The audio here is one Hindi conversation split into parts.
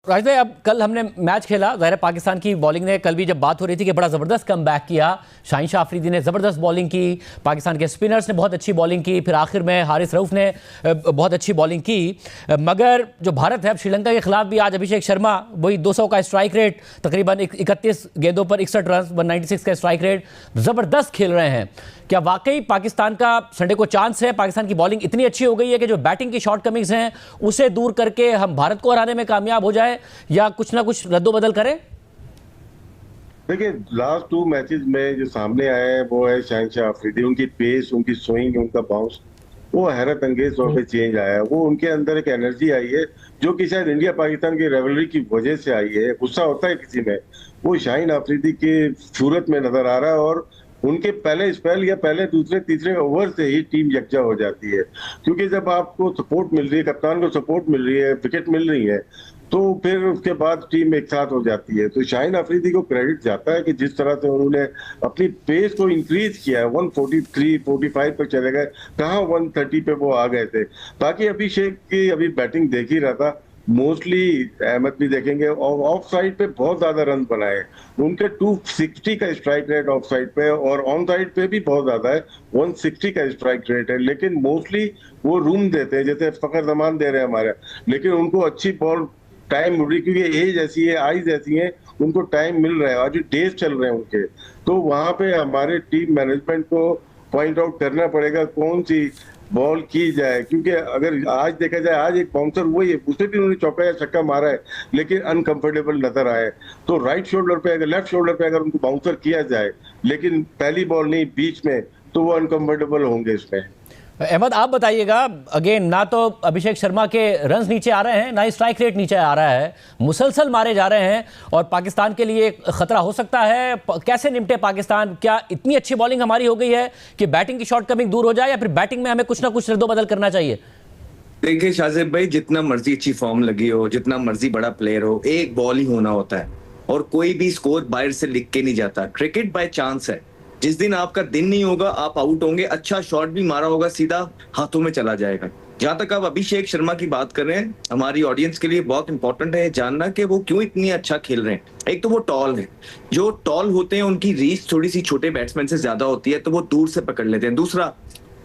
राज भाई, अब कल हमने मैच खेला, ज़ाहिर है पाकिस्तान की बॉलिंग ने, कल भी जब बात हो रही थी कि बड़ा ज़बरदस्त कमबैक किया, शाहीन शाह अफरीदी ने ज़बरदस्त बॉलिंग की, पाकिस्तान के स्पिनर्स ने बहुत अच्छी बॉलिंग की, फिर आखिर में हारिस रऊफ ने बहुत अच्छी बॉलिंग की। मगर जो भारत है, अब श्रीलंका के खिलाफ भी आज अभिषेक शर्मा वही 200 का स्ट्राइक रेट, तकरीबन 31 गेंदों पर 61 रन, 196 का स्ट्राइक रेट, ज़बरदस्त खेल रहे हैं। क्या वाकई पाकिस्तान का संडे को चांस है? पाकिस्तान की बॉलिंग इतनी अच्छी हो गई है कि जो बैटिंग की शॉर्ट कमिंग्स हैं उसे दूर करके हम भारत को हराने में कामयाब हो जाए, या कुछ ना कुछ रद्दोबदल करें? देखिए, लास्ट 2 मैचेस में जो सामने आए हैं वो है शाहीन शाह अफरीदी। उनकी पेस, उनकी स्विंग, उनका बाउंस, वो हैरत अंगेज तौर पे चेंज आया है। वो उनके अंदर एक एनर्जी आई है जो कि शायद इंडिया पाकिस्तान की रेवलरी की वजह से आई है। गुस्सा होता है किसी में, वो शाहीन अफरीदी की सूरत में नजर आ रहा है। और उनके पहले स्पेल या पहले दूसरे तीसरे ओवर से ही टीम यकजा हो जाती है, क्योंकि जब आपको सपोर्ट मिल रही है, कप्तान को सपोर्ट मिल रही है, विकेट मिल रही है, तो फिर उसके बाद टीम एक साथ हो जाती है। तो शाहीन अफरीदी को क्रेडिट जाता है कि जिस तरह से उन्होंने अपनी पेस को इंक्रीज किया है। 143, 45 पर चले गए, कहाँ 130 पे वो आ गए थे। बाकी अभिषेक की अभी बैटिंग देख ही रहा था, मोस्टली अहमद भी देखेंगे, और ऑफ साइड पे बहुत ज्यादा रन बनाए उनके। 260 का स्ट्राइक रेट ऑफ साइड पे, और ऑन साइड पे भी बहुत ज्यादा है, 160 का स्ट्राइक रेट है। लेकिन मोस्टली वो रूम देते हैं, जैसे फखर जमान दे रहे हैं हमारे, लेकिन उनको अच्छी बॉल टाइम मिल रही, क्योंकि एज ऐसी है, आईज ऐसी है, उनको टाइम मिल रहा है, आज डेज चल रहे हैं उनके। तो वहां पे हमारे टीम मैनेजमेंट को पॉइंट आउट करना पड़ेगा कौन सी बॉल की जाए, क्योंकि अगर आज देखा जाए, आज एक बाउंसर वही है, उसे भी उन्होंने चौका या छक्का मारा है, लेकिन अनकंफर्टेबल नजर आए। तो राइट शोल्डर पे अगर, लेफ्ट शोल्डर पे अगर उनको बाउंसर किया जाए, लेकिन पहली बॉल नहीं बीच में, तो वो अनकंफर्टेबल होंगे इसमें। अहमद, आप बताइएगा, अगेन ना तो अभिषेक शर्मा के रन्स नीचे आ रहे हैं, ना ही स्ट्राइक रेट नीचे आ रहा है, मुसलसल मारे जा रहे हैं, और पाकिस्तान के लिए खतरा हो सकता है। कैसे निपटे पाकिस्तान? क्या इतनी अच्छी बॉलिंग हमारी हो गई है कि बैटिंग की शॉर्ट कमिंग दूर हो जाए, या फिर बैटिंग में हमें कुछ ना कुछ रद्दोबदल करना चाहिए? देखिए शाहजेब भाई, जितना मर्जी अच्छी फॉर्म लगी हो, जितना मर्जी बड़ा प्लेयर हो, एक बॉल ही होना होता है, और कोई भी स्कोर बाहर से लिख के नहीं जाता। क्रिकेट बाय चांस है। जिस दिन आपका दिन नहीं होगा, आप आउट होंगे, अच्छा शॉट भी मारा होगा, सीधा हाथों में चला जाएगा। जहां तक आप अभिषेक शर्मा की बात कर रहे हैं, हमारी ऑडियंस के लिए बहुत इंपॉर्टेंट है जानना कि वो क्यों इतनी अच्छा खेल रहे हैं। एक तो वो टॉल है, जो टॉल होते हैं उनकी रीच थोड़ी सी छोटे बैट्समैन से ज्यादा होती है, तो वो दूर से पकड़ लेते हैं। दूसरा,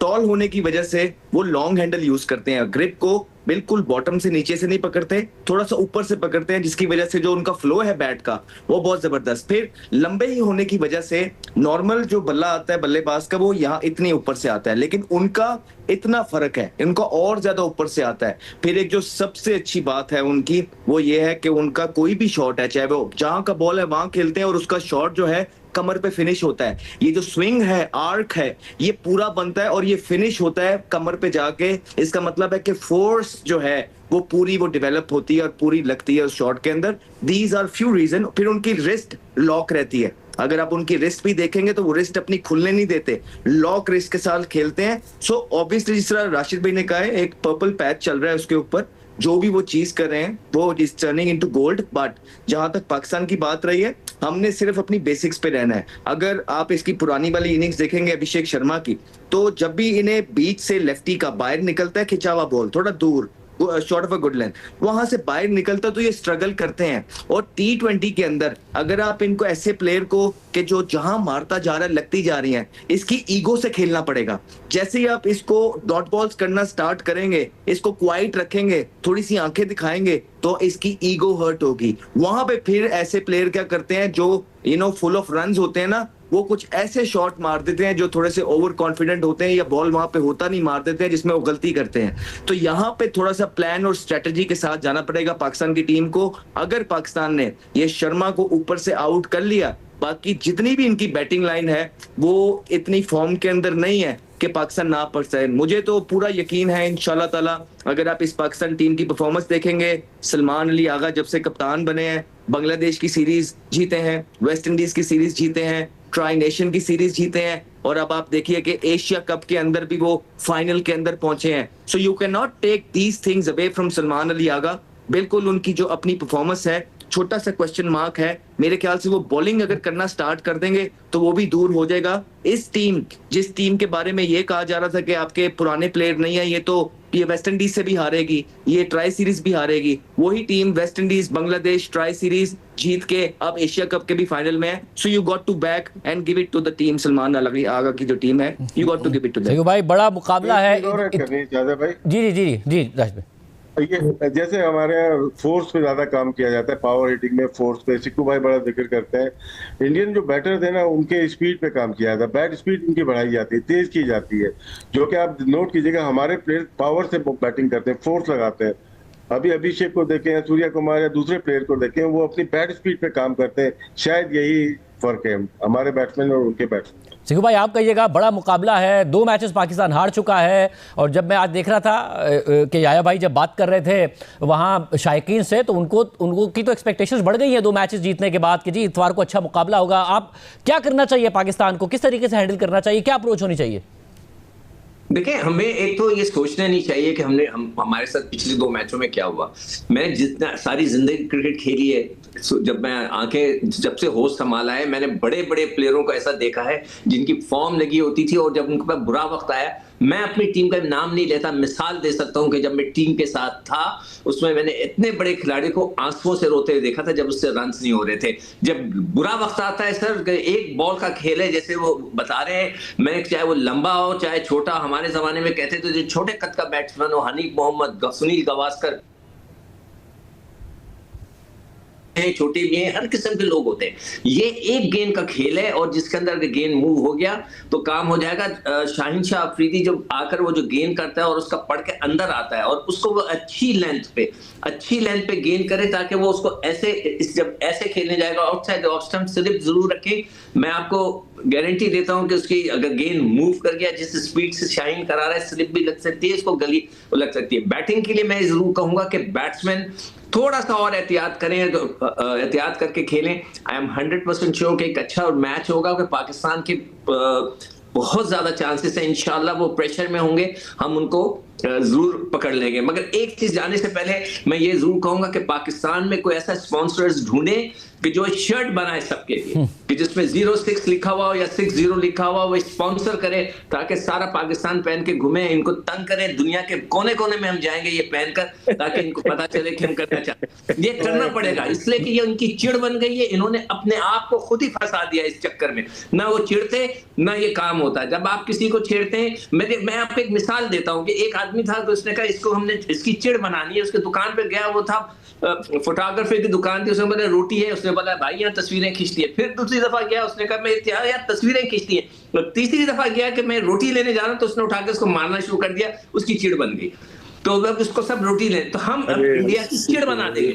टॉल होने की वजह से वो लॉन्ग हैंडल यूज करते हैं, ग्रिप को बिल्कुल बॉटम से नीचे से नहीं पकड़ते, थोड़ा सा ऊपर से पकड़ते हैं, जिसकी वजह से जो उनका फ्लो है बैट का वो बहुत जबरदस्त। फिर लंबे ही होने की वजह से नॉर्मल जो बल्ला आता है बल्लेबाज का, वो यहाँ इतने ऊपर से आता है, लेकिन उनका इतना फर्क है, इनका और ज्यादा ऊपर से आता है। फिर एक जो सबसे अच्छी बात है उनकी, वो ये है कि उनका कोई भी शॉट है, चाहे वो जहां का बॉल है वहां खेलते हैं, और उसका शॉट जो है कमर पे फिनिश होता है। ये जो स्विंग है, आर्क है, ये पूरा बनता है और ये फिनिश होता है कमर पे जाके। इसका मतलब है कि फोर्स जो है वो पूरी वो डेवलप होती है और पूरी लगती है उस शॉट के अंदर। These are few reason. फिर उनकी रिस्ट लॉक रहती है, अगर आप उनकी रिस्ट भी देखेंगे तो वो रिस्ट अपनी खुलने नहीं देते, लॉक रिस्ट के साथ खेलते हैं। सो ऑब्वियसली जिस तरह राशिद भाई ने कहा है, एक पर्पल पैच चल रहा है उसके ऊपर, जो भी वो चीज कर रहे हैं वो is turning into gold. But जहां तक पाकिस्तान की बात रही है, हमने सिर्फ अपनी बेसिक्स पे रहना है। अगर आप इसकी पुरानी वाली इनिंग्स देखेंगे अभिषेक शर्मा की, तो जब भी इन्हें बीच से लेफ्टी का बाहर निकलता है, खिंचा हुआ बॉल थोड़ा दूर, short of a good length, वहां से बाहर निकलता तो ये स्ट्रगल करते हैं। और T20 के अंदर अगर आप इनको ऐसे प्लेयर को कि जो जहां मारता जा रहा है लगती जा रही है, इसकी ईगो से खेलना पड़ेगा। जैसे ही आप इसको डॉट बॉल्स करना स्टार्ट करेंगे, इसको क्वाइट रखेंगे, थोड़ी सी आंखें दिखाएंगे, तो इसकी ईगो हर्ट होगी। वहां पे फिर ऐसे प्लेयर क्या करते हैं जो फुल ऑफ रन्स होते हैं ना, वो कुछ ऐसे शॉट मार देते हैं जो थोड़े से ओवर कॉन्फिडेंट होते हैं, या बॉल वहां पे होता नहीं मार देते हैं, जिसमें वो गलती करते हैं। तो यहाँ पे थोड़ा सा प्लान और स्ट्रेटजी के साथ जाना पड़ेगा पाकिस्तान की टीम को। अगर पाकिस्तान ने ये शर्मा को ऊपर से आउट कर लिया, बाकी जितनी भी इनकी बैटिंग लाइन है वो इतनी फॉर्म के अंदर नहीं है कि पाकिस्तान ना पड़ सके। मुझे तो पूरा यकीन है इंशाल्लाह ताला, अगर आप इस पाकिस्तान टीम की परफॉर्मेंस देखेंगे, सलमान अली आगा जब से कप्तान बने हैं, बांग्लादेश की सीरीज जीते हैं, वेस्ट इंडीज की सीरीज जीते हैं, ट्राई नेशन की सीरीज जीते हैं, और अब आप देखिए कि एशिया कप के अंदर भी वो फाइनल के अंदर पहुंचे हैं। So you can not take these things away from Salman Ali Agha. बिल्कुल उनकी जो अपनी परफॉर्मेंस है, छोटा सा क्वेश्चन मार्क है। मेरे ख्याल से वो बॉलिंग अगर करना स्टार्ट कर देंगे तो वो भी दूर हो जाएगा। इस टीम, जिस टीम के बारे में ये कहा जा रहा था कि आपके पुराने प्लेयर नहीं है, ये तो ये वेस्ट इंडीज से भी हारेगी, ये ट्राई सीरीज भी हारेगी। वही team West Indies, Bangladesh tri series जीत के अब एशिया कप के भी फाइनल में है। So you got to back and give it to the team. Salman Agha की जो टीम है, you got to give it to them. भाई बड़ा मुकाबला है। भाई जी जी जी जी राज भाई, ये जैसे हमारे यहाँ फोर्स पे ज्यादा काम किया जाता है, पावर हिटिंग में फोर्स पे सिक्कू भाई बड़ा जिक्र करते हैं। इंडियन जो बैटर थे ना, उनके स्पीड पे काम किया जाता है, बैट स्पीड उनकी बढ़ाई जाती है, तेज की जाती है। जो कि आप नोट कीजिएगा, हमारे प्लेयर पावर से बैटिंग करते हैं, फोर्स लगाते हैं। अभी अभिषेक को देखें या सूर्या कुमार या दूसरे प्लेयर को देखें, वो अपनी बैट स्पीड पे काम करते हैं। शायद यही फर्क है हमारे बैट्समैन और उनके बैट्समैन। सिक्कू भाई आप कहिएगा, बड़ा मुकाबला है, 2 मैचेस पाकिस्तान हार चुका है। और जब मैं आज देख रहा था कि याया भाई जब बात कर रहे थे वहाँ शायकीन से, तो उनको की तो एक्सपेक्टेशंस बढ़ गई है 2 मैचेस जीतने के बाद कि जी इतवार को अच्छा मुकाबला होगा। आप क्या करना चाहिए पाकिस्तान को, किस तरीके से हैंडल करना चाहिए, क्या अप्रोच होनी चाहिए? देखिए, हमें एक तो ये सोचना नहीं चाहिए कि हमारे साथ पिछले 2 मैचों में क्या हुआ। मैंने जितना सारी जिंदगी क्रिकेट खेली है, जब मैं आंखें जब से होश संभाला है, मैंने बड़े बड़े प्लेयरों को ऐसा देखा है जिनकी फॉर्म लगी होती थी और जब उनके पास बुरा वक्त आया, मैं अपनी टीम का नाम नहीं लेता, मिसाल दे सकता हूं कि जब मैं टीम के साथ था उसमें मैंने इतने बड़े खिलाड़ी को आंसुओं से रोते हुए देखा था जब उससे रन्स नहीं हो रहे थे। जब बुरा वक्त आता है सर, एक बॉल का खेल है, जैसे वो बता रहे हैं, मैं चाहे वो लंबा हो चाहे छोटा, हमारे जमाने में कहते थे जो छोटे कद का बैट्समैन हो, हनीफ मोहम्मद, सुनील गावस्कर, छोटे भी हैं, हर किस्म के लोग होते हैं। ये एक गेंद का खेल है और जिसके अंदर अगर गेंद मूव हो गया तो काम हो जाएगा। शाहीन शाह अफरीदी जो आकर वो जो गेंद करता है और उसका पढ़ के अंदर आता है और उसको वो अच्छी लेंथ पे गेंद करे ताकि वो उसको ऐसे जब ऐसे खेलने जाएगा आउटसाइड ऑफ स्टंप, स्लिप जरूर रखें। मैं आपको गारंटी देता हूं कि उसकी अगर गेंद मूव कर गया जिस स्पीड से शाहीन करा रहा है, स्लिप भी लग सकती है, इसको गली लग सकती है। बैटिंग के लिए मैं जरूर कहूंगा कि बैट्समैन थोड़ा सा और एहतियात करें, एहतियात करके खेलें। आई एम 100% श्योर कि एक अच्छा मैच होगा कि पाकिस्तान के बहुत ज्यादा चांसेस है, इंशाल्लाह वो प्रेशर में होंगे, हम उनको जरूर पकड़ लेंगे। मगर एक चीज जाने से पहले मैं ये जरूर कहूंगा कि पाकिस्तान में कोई ऐसा स्पॉन्सर्स ढूंढे कि जो शर्ट बनाए सबके लिए, कि जिसमें 06 लिखा हुआ हो या 60 लिखा हुआ, वो स्पॉन्सर करे ताकि सारा पाकिस्तान पहन के घूमे, इनको तंग करें, दुनिया के कोने कोने में हम जाएंगे ये पहनकर, ताकि इनको पता चले कि हम करना चाहते हैं। ये करना पड़ेगा, इसलिए कि ये उनकी चिड़ बन गई है, इन्होंने अपने आप को खुद ही फंसा दिया इस चक्कर में। ना वो चिढ़ते ना ये काम होता है। जब आप किसी को छेड़ते हैं, मैं आपको एक मिसाल देता हूँ कि एक आदमी था तो उसने कहा इसको हमने इसकी चिड़ बनानी है, उसके दुकान पे गया, वो था फोटोग्राफर की दुकान थी, उसने बोला रोटी है, उसने बोला भाई यहाँ तस्वीरें खींचती है। फिर दूसरी दफा गया, उसने कहा मैं यार तस्वीरें खींचती है। तीसरी दफा गया कि मैं रोटी लेने जा रहा हूँ, तो उसने उठा के उसको मारना शुरू कर दिया, उसकी चिड़ बन गई। तो अब उसको सब रोटी ले, तो हम इंडिया की चिड़ बना देंगे।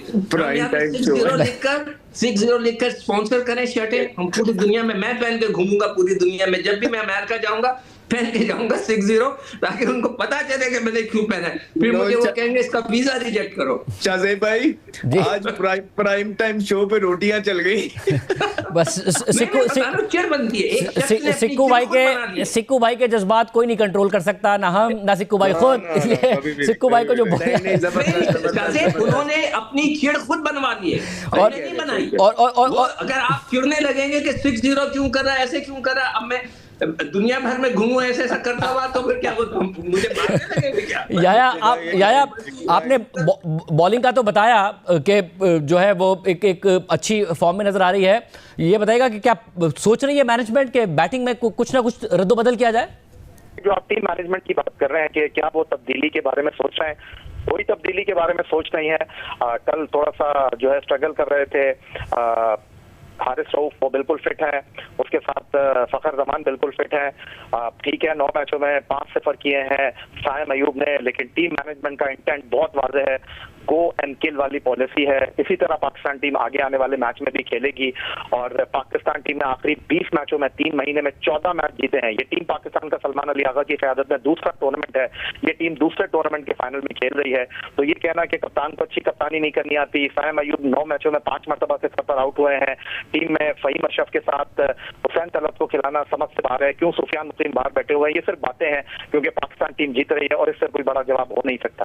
60 लिखकर स्पॉन्सर करें शर्टें, हम पूरी दुनिया में, मैं पहन के घूमूंगा पूरी दुनिया में, जब भी मैं अमेरिका जाऊंगा पहन के जाऊंगा 60, ताकि उनको पता चले कि मैंने क्यों पहना है। फिर मुझे वो कहेंगे इसका वीजा रिजेक्ट करो। शाहजेब भाई आज प्राइम टाइम शो पे रोटियां चल गई। बस चिड़ बनती है। सिक्कू भाई के जज्बात कोई नहीं कंट्रोल कर सकता, ना हम ना सिक्कू भाई खुद, इसलिए सिक्कू भाई को जो उन्होंने अपनी चिड़ खुद बनवा ली है और नहीं बनाई। और अगर आप चिड़ने लगेंगे कि 60 क्यों कर रहा है, ऐसे क्यों कर रहा है, अब मैं दुनिया भर में घूमूं ऐसे करता हुआ, तो फिर क्या मुझे मारने लगेंगे क्या? याया आपने बॉलिंग का तो बताया कि जो है वो एक अच्छी फॉर्म में नजर आ रही है। ये बताएगा कि क्या सोच रही है मैनेजमेंट के बैटिंग में कुछ ना कुछ रद्दोबदल किया जाए? जो आप टीम मैनेजमेंट की बात कर रहे हैं कि क्या वो तब्दीली के बारे में सोच रहे हैं, कोई तब्दीली के बारे में सोच नहीं है। कल थोड़ा सा जो है स्ट्रगल कर रहे थे, हारिस रऊफ वो बिल्कुल फिट है, उसके साथ फखर जमान बिल्कुल फिट है। ठीक है, 9 मैचों में 5 सिफर किए हैं साइम अयूब ने, लेकिन टीम मैनेजमेंट का इंटेंट बहुत वाज़ेह है, गो एंड किल वाली पॉलिसी है। इसी तरह पाकिस्तान टीम आगे आने वाले मैच में भी खेलेगी और पाकिस्तान टीम ने आखिरी 20 मैचों में 3 महीने में 14 मैच जीते हैं। ये टीम पाकिस्तान का सलमान अली आगा की क़यादत में दूसरा टूर्नामेंट है, ये टीम दूसरे टूर्नामेंट के फाइनल में खेल रही है। तो ये कहना कि कप्तान को अच्छी कप्तानी नहीं करनी आती, साइम अयूब 9 मैचों में 5 मरतबा से पर आउट हुए हैं, टीम में फहीम अशरफ के साथ हुसैन तलत को खिलाना समझ से बाहर है, क्यों सुफियान मुकीम बाहर बैठे हुए हैं, ये सिर्फ बातें हैं क्योंकि पाकिस्तान टीम जीत रही है और इससे कोई बड़ा जवाब हो नहीं सकता।